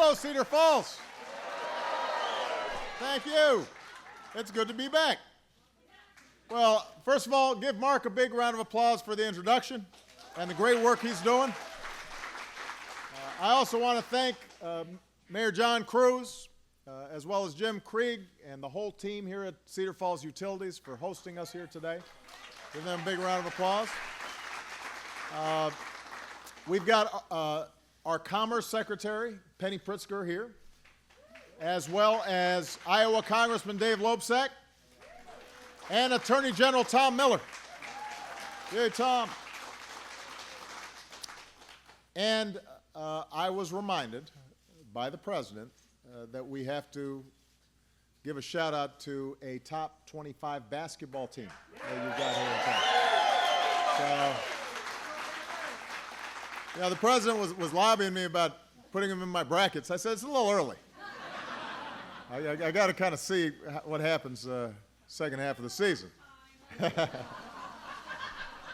Hello, Cedar Falls. Thank you. It's good to be back. Well, first of all, give Mark a big round of applause for the introduction and the great work he's doing. I also want to thank Mayor John Cruz, as well as Jim Krieg and the whole team here at Cedar Falls Utilities for hosting us here today. Give them a big round of applause. We've got our Commerce Secretary, Penny Pritzker, here, as well as Iowa Congressman Dave Loebsack and Attorney General Tom Miller. Yay, Tom. And I was reminded by the President that we have to give a shout out to a top 25 basketball team that you've got here in town. So, the President was lobbying me about putting them in my brackets. I said, it's a little early. I got to kind of see what happens second half of the season.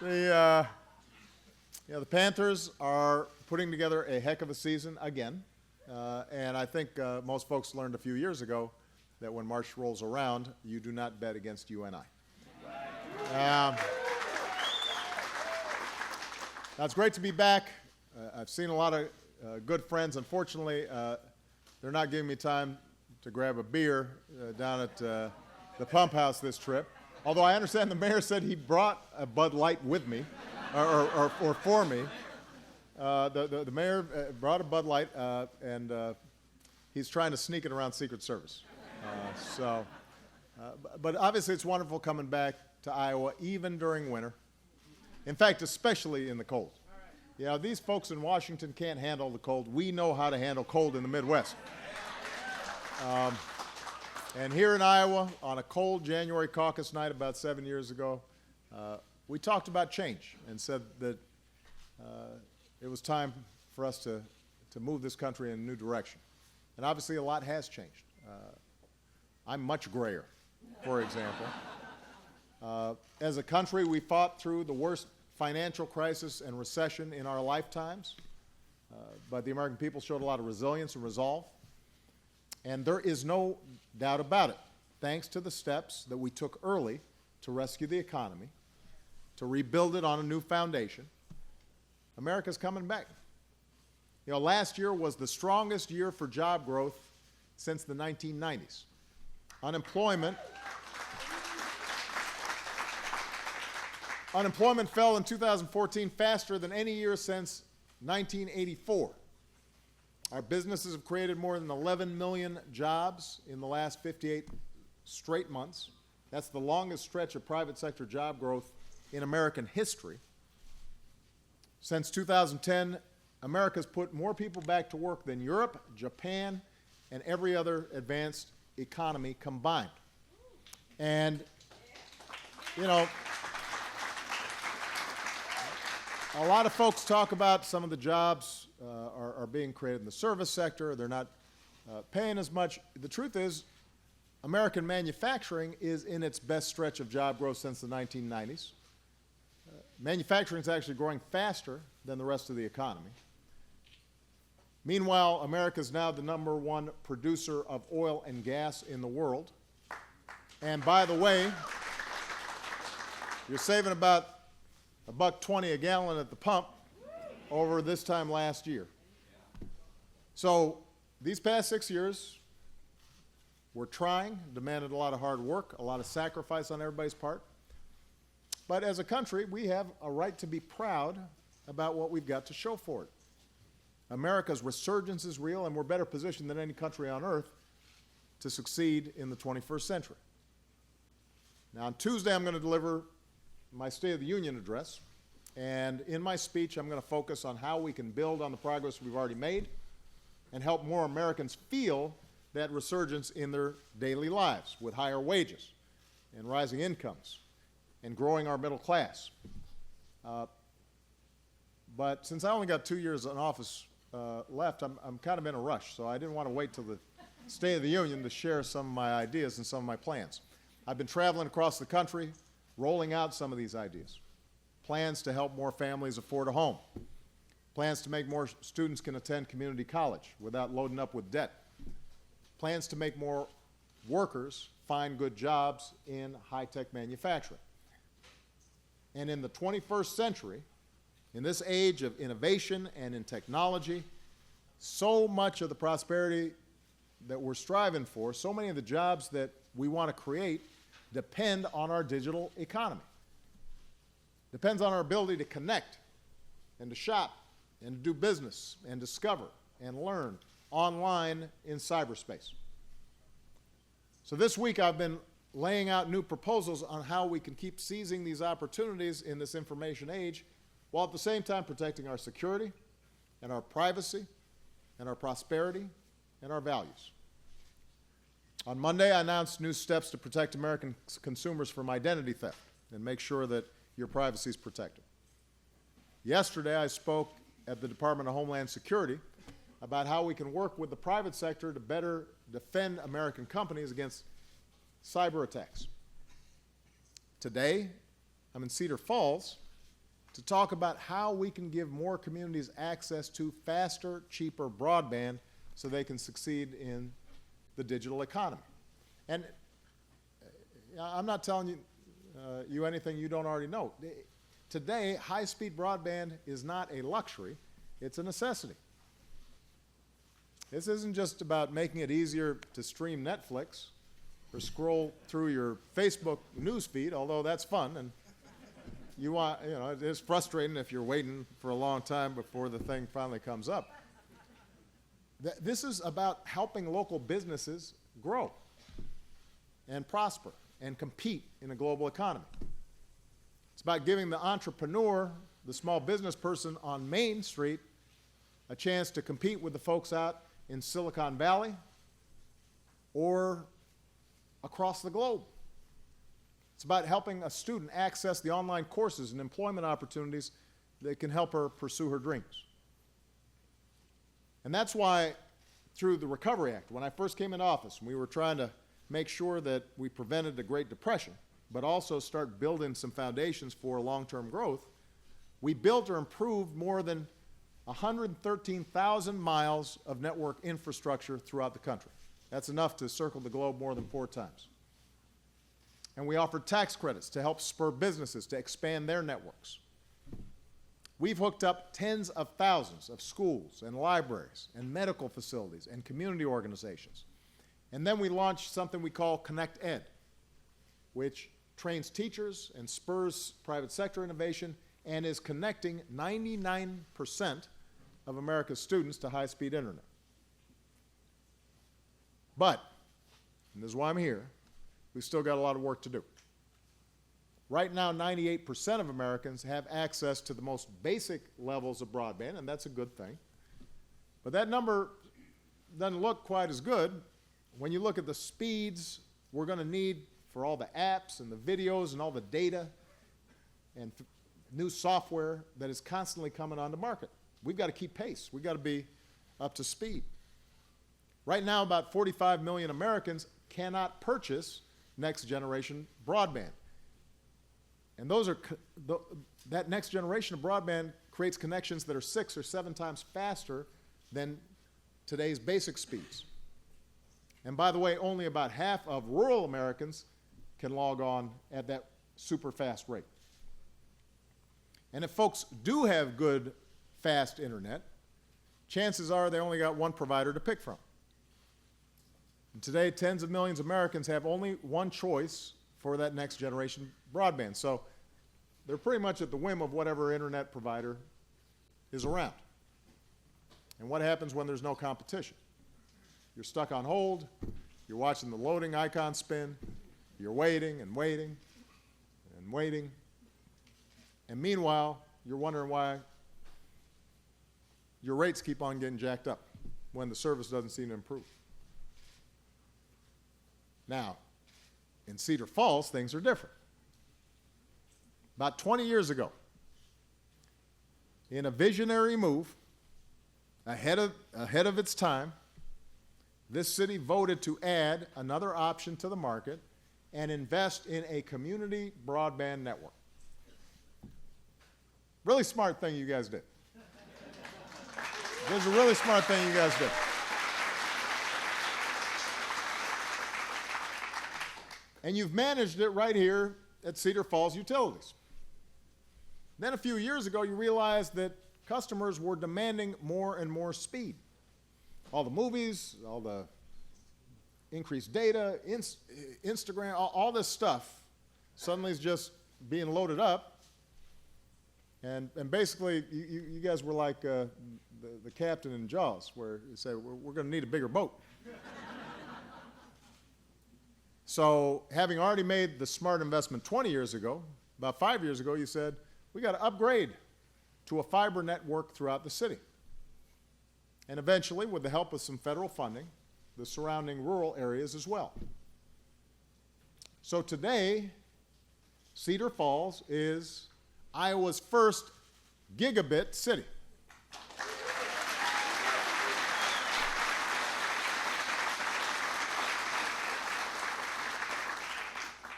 The Panthers are putting together a heck of a season again. And I think most folks learned a few years ago that when March rolls around, you do not bet against UNI. Now, it's great to be back. I've seen a lot of good friends. Unfortunately, they're not giving me time to grab a beer down at the pump house this trip. Although I understand the mayor said he brought a Bud Light with me, or for me. The mayor brought a Bud Light, and he's trying to sneak it around Secret Service. But obviously it's wonderful coming back to Iowa, even during winter. In fact, especially in the cold. These folks in Washington can't handle the cold. We know how to handle cold in the Midwest. And here in Iowa, on a cold January caucus night about 7 years ago, we talked about change and said that it was time for us to move this country in a new direction. And obviously a lot has changed. I'm much grayer, for example. As a country, we fought through the worst financial crisis and recession in our lifetimes, but the American people showed a lot of resilience and resolve. And there is no doubt about it, thanks to the steps that we took early to rescue the economy, to rebuild it on a new foundation, America's coming back. Last year was the strongest year for job growth since the 1990s. Unemployment fell in 2014 faster than any year since 1984. Our businesses have created more than 11 million jobs in the last 58 straight months. That's the longest stretch of private sector job growth in American history. Since 2010, America's put more people back to work than Europe, Japan, and every other advanced economy combined. And, a lot of folks talk about some of the jobs are being created in the service sector. They're not paying as much. The truth is, American manufacturing is in its best stretch of job growth since the 1990s. Manufacturing is actually growing faster than the rest of the economy. Meanwhile, America is now the #1 producer of oil and gas in the world. And by the way, you're saving about $1.20 a gallon at the pump over this time last year. So these past 6 years, we're trying, demanded a lot of hard work, a lot of sacrifice on everybody's part. But as a country, we have a right to be proud about what we've got to show for it. America's resurgence is real, and we're better positioned than any country on earth to succeed in the 21st century. Now, on Tuesday, I'm going to deliver my State of the Union address, and in my speech, I'm going to focus on how we can build on the progress we've already made and help more Americans feel that resurgence in their daily lives with higher wages and rising incomes and growing our middle class. But since I only got 2 years in office left, I'm kind of in a rush, so I didn't want to wait till the State of the Union to share some of my ideas and some of my plans. I've been traveling across the country, rolling out some of these ideas. Plans to help more families afford a home. Plans to make more students can attend community college without loading up with debt. Plans to make more workers find good jobs in high-tech manufacturing. And in the 21st century, in this age of innovation and in technology, so much of the prosperity that we're striving for, so many of the jobs that we want to create depend on our digital economy. Depends on our ability to connect and to shop and to do business and discover and learn online in cyberspace. So this week I've been laying out new proposals on how we can keep seizing these opportunities in this information age while at the same time protecting our security and our privacy and our prosperity and our values. On Monday, I announced new steps to protect American consumers from identity theft and make sure that your privacy is protected. Yesterday, I spoke at the Department of Homeland Security about how we can work with the private sector to better defend American companies against cyber attacks. Today, I'm in Cedar Falls to talk about how we can give more communities access to faster, cheaper broadband so they can succeed in the digital economy. And I'm not telling you anything you don't already know. Today, high-speed broadband is not a luxury, it's a necessity. This isn't just about making it easier to stream Netflix or scroll through your Facebook news feed, although that's fun, and it is frustrating if you're waiting for a long time before the thing finally comes up. This is about helping local businesses grow and prosper and compete in a global economy. It's about giving the entrepreneur, the small business person on Main Street, a chance to compete with the folks out in Silicon Valley or across the globe. It's about helping a student access the online courses and employment opportunities that can help her pursue her dreams. And that's why, through the Recovery Act, when I first came into office, we were trying to make sure that we prevented the Great Depression, but also start building some foundations for long-term growth. We built or improved more than 113,000 miles of network infrastructure throughout the country. That's enough to circle the globe more than 4 times. And we offered tax credits to help spur businesses to expand their networks. We've hooked up tens of thousands of schools and libraries and medical facilities and community organizations. And then we launched something we call Connect Ed, which trains teachers and spurs private sector innovation and is connecting 99% of America's students to high-speed internet. But, and this is why I'm here, we've still got a lot of work to do. Right now, 98% of Americans have access to the most basic levels of broadband, and that's a good thing. But that number doesn't look quite as good when you look at the speeds we're going to need for all the apps and the videos and all the data and new software that is constantly coming on the market. We've got to keep pace. We've got to be up to speed. Right now, about 45 million Americans cannot purchase next-generation broadband. And that next generation of broadband creates connections that are 6 or 7 times faster than today's basic speeds. And by the way, only about half of rural Americans can log on at that super fast rate. And if folks do have good, fast internet, chances are they only got one provider to pick from. And today, tens of millions of Americans have only one choice for that next generation broadband. So they're pretty much at the whim of whatever internet provider is around. And what happens when there's no competition? You're stuck on hold, you're watching the loading icon spin, you're waiting and waiting and waiting, and meanwhile, you're wondering why your rates keep on getting jacked up when the service doesn't seem to improve. Now, in Cedar Falls, things are different. About 20 years ago, in a visionary move, ahead of its time, this city voted to add another option to the market and invest in a community broadband network. Really smart thing you guys did. This is a really smart thing you guys did. And you've managed it right here at Cedar Falls Utilities. Then a few years ago, you realized that customers were demanding more and more speed. All the movies, all the increased data, Instagram, all this stuff suddenly is just being loaded up. And basically, you guys were like the captain in Jaws, where you say, we're going to need a bigger boat. So having already made the smart investment 20 years ago, about 5 years ago, you said, we got to upgrade to a fiber network throughout the city. And eventually, with the help of some federal funding, the surrounding rural areas as well. So today, Cedar Falls is Iowa's first gigabit city.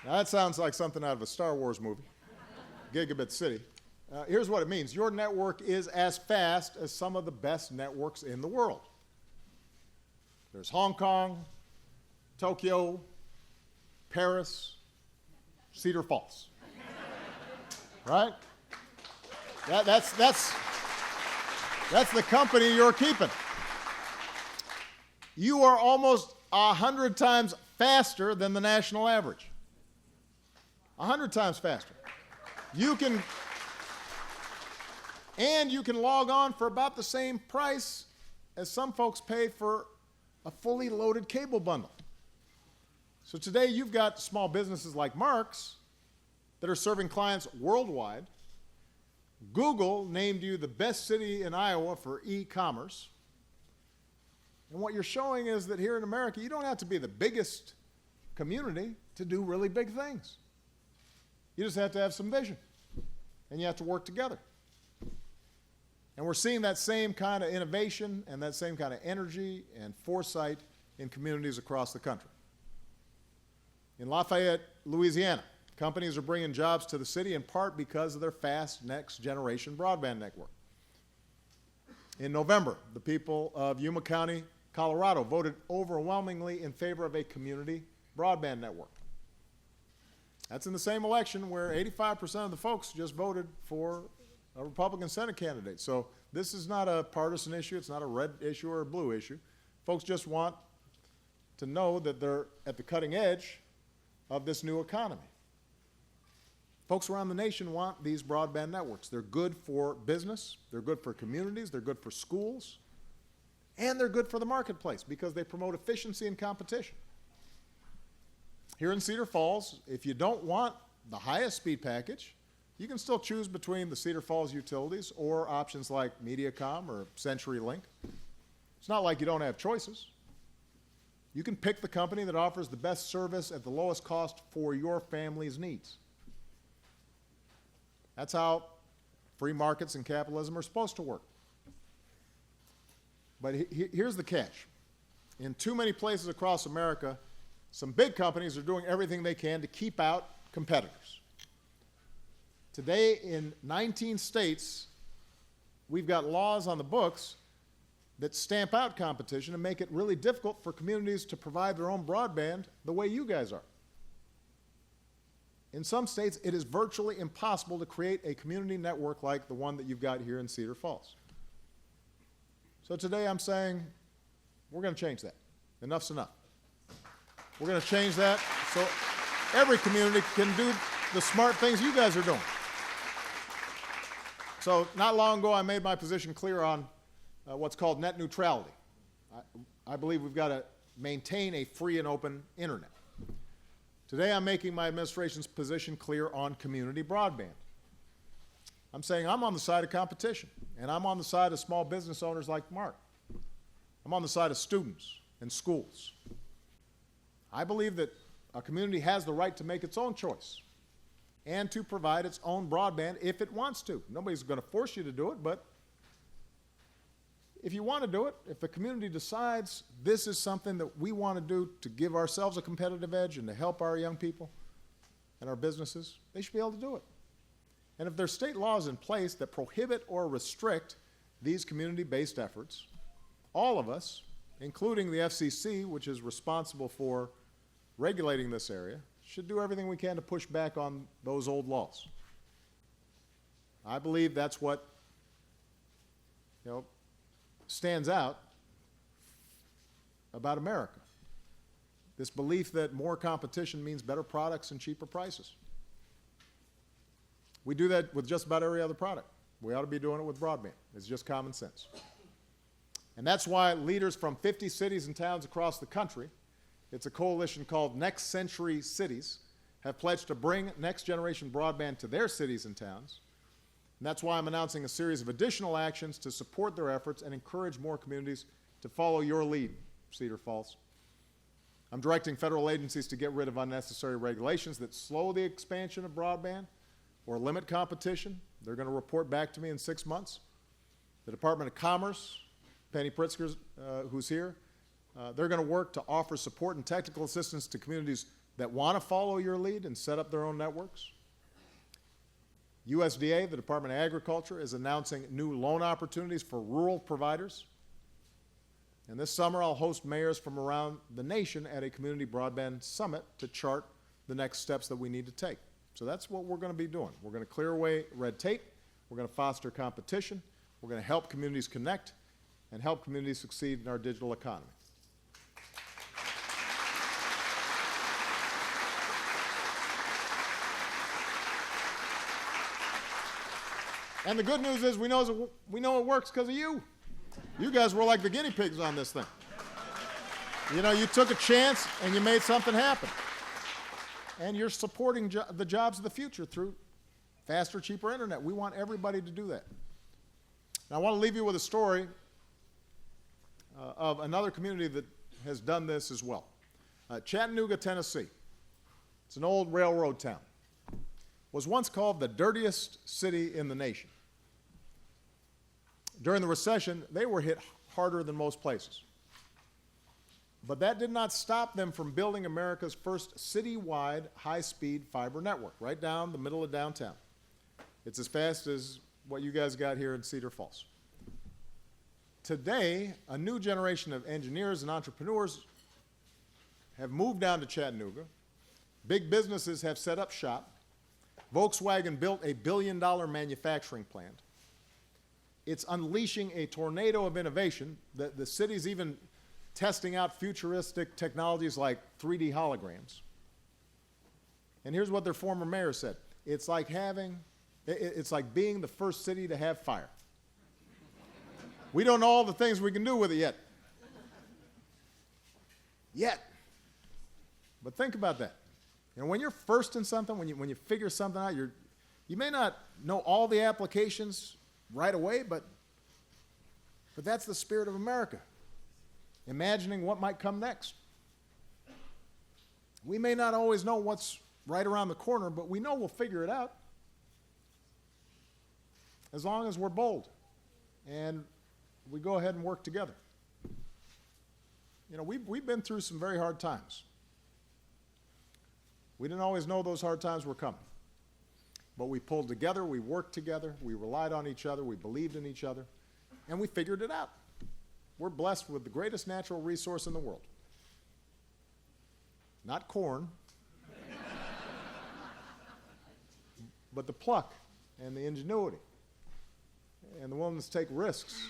Now that sounds like something out of a Star Wars movie, Gigabit City. Here's what it means. Your network is as fast as some of the best networks in the world. There's Hong Kong, Tokyo, Paris, Cedar Falls. Right? That's the company you're keeping. You are almost 100 times faster than the national average. 100 times faster. You can log on for about the same price as some folks pay for a fully loaded cable bundle. So today you've got small businesses like Mark's that are serving clients worldwide. Google named you the best city in Iowa for e-commerce. And what you're showing is that here in America, you don't have to be the biggest community to do really big things. You just have to have some vision, and you have to work together. And we're seeing that same kind of innovation and that same kind of energy and foresight in communities across the country. In Lafayette, Louisiana, companies are bringing jobs to the city in part because of their fast next-generation broadband network. In November, the people of Yuma County, Colorado, voted overwhelmingly in favor of a community broadband network. That's in the same election where 85% of the folks just voted for a Republican Senate candidate. So this is not a partisan issue. It's not a red issue or a blue issue. Folks just want to know that they're at the cutting edge of this new economy. Folks around the nation want these broadband networks. They're good for business, they're good for communities, they're good for schools, and they're good for the marketplace because they promote efficiency and competition. Here in Cedar Falls, if you don't want the highest speed package, you can still choose between the Cedar Falls utilities or options like Mediacom or CenturyLink. It's not like you don't have choices. You can pick the company that offers the best service at the lowest cost for your family's needs. That's how free markets and capitalism are supposed to work. But here's the catch. In too many places across America, some big companies are doing everything they can to keep out competitors. Today, in 19 states, we've got laws on the books that stamp out competition and make it really difficult for communities to provide their own broadband the way you guys are. In some states, it is virtually impossible to create a community network like the one that you've got here in Cedar Falls. So today I'm saying we're going to change that. Enough's enough. We're going to change that so every community can do the smart things you guys are doing. So not long ago, I made my position clear on what's called net neutrality. I believe we've got to maintain a free and open internet. Today, I'm making my administration's position clear on community broadband. I'm saying I'm on the side of competition, and I'm on the side of small business owners like Mark. I'm on the side of students and schools. I believe that a community has the right to make its own choice and to provide its own broadband if it wants to. Nobody's going to force you to do it, but if you want to do it, if the community decides this is something that we want to do to give ourselves a competitive edge and to help our young people and our businesses, they should be able to do it. And if there's state laws in place that prohibit or restrict these community-based efforts, all of us, including the FCC, which is responsible for regulating this area, should do everything we can to push back on those old laws. I believe that's what, stands out about America. This belief that more competition means better products and cheaper prices. We do that with just about every other product. We ought to be doing it with broadband. It's just common sense. And that's why leaders from 50 cities and towns across the country, it's a coalition called Next Century Cities, have pledged to bring next-generation broadband to their cities and towns. And that's why I'm announcing a series of additional actions to support their efforts and encourage more communities to follow your lead, Cedar Falls. I'm directing federal agencies to get rid of unnecessary regulations that slow the expansion of broadband or limit competition. They're going to report back to me in 6 months. The Department of Commerce, Penny Pritzker, who's here, they're going to work to offer support and technical assistance to communities that want to follow your lead and set up their own networks. USDA, the Department of Agriculture, is announcing new loan opportunities for rural providers. And this summer, I'll host mayors from around the nation at a community broadband summit to chart the next steps that we need to take. So that's what we're going to be doing. We're going to clear away red tape. We're going to foster competition. We're going to help communities connect and help communities succeed in our digital economy. And the good news is we know it works because of you. You guys were like the guinea pigs on this thing. You took a chance and you made something happen. And you're supporting the jobs of the future through faster, cheaper internet. We want everybody to do that. Now, I want to leave you with a story of another community that has done this as well. Chattanooga, Tennessee. It's an old railroad town. Was once called the dirtiest city in the nation. During the recession, they were hit harder than most places. But that did not stop them from building America's first citywide high-speed fiber network, right down the middle of downtown. It's as fast as what you guys got here in Cedar Falls. Today, a new generation of engineers and entrepreneurs have moved down to Chattanooga. Big businesses have set up shop. Volkswagen built a $1 billion manufacturing plant. It's unleashing a tornado of innovation. The city's even testing out futuristic technologies like 3D holograms. And here's what their former mayor said. It's like being the first city to have fire. We don't know all the things we can do with it yet. But think about that. When you're first in something, when you figure something out, you may not know all the applications right away, but that's the spirit of America. Imagining what might come next. We may not always know what's right around the corner, but we know we'll figure it out. As long as we're bold and we go ahead and work together. We've been through some very hard times. We didn't always know those hard times were coming. But we pulled together, we worked together, we relied on each other, we believed in each other, and we figured it out. We're blessed with the greatest natural resource in the world. Not corn, but the pluck and the ingenuity and the willingness to take risks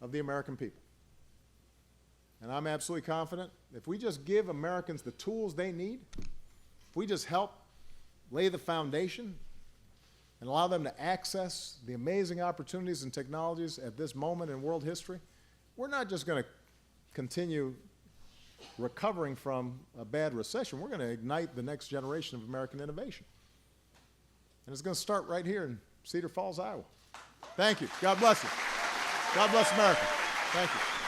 of the American people. And I'm absolutely confident if we just give Americans the tools they need, if we just help lay the foundation and allow them to access the amazing opportunities and technologies at this moment in world history, we're not just going to continue recovering from a bad recession. We're going to ignite the next generation of American innovation. And it's going to start right here in Cedar Falls, Iowa. Thank you. God bless you. God bless America. Thank you.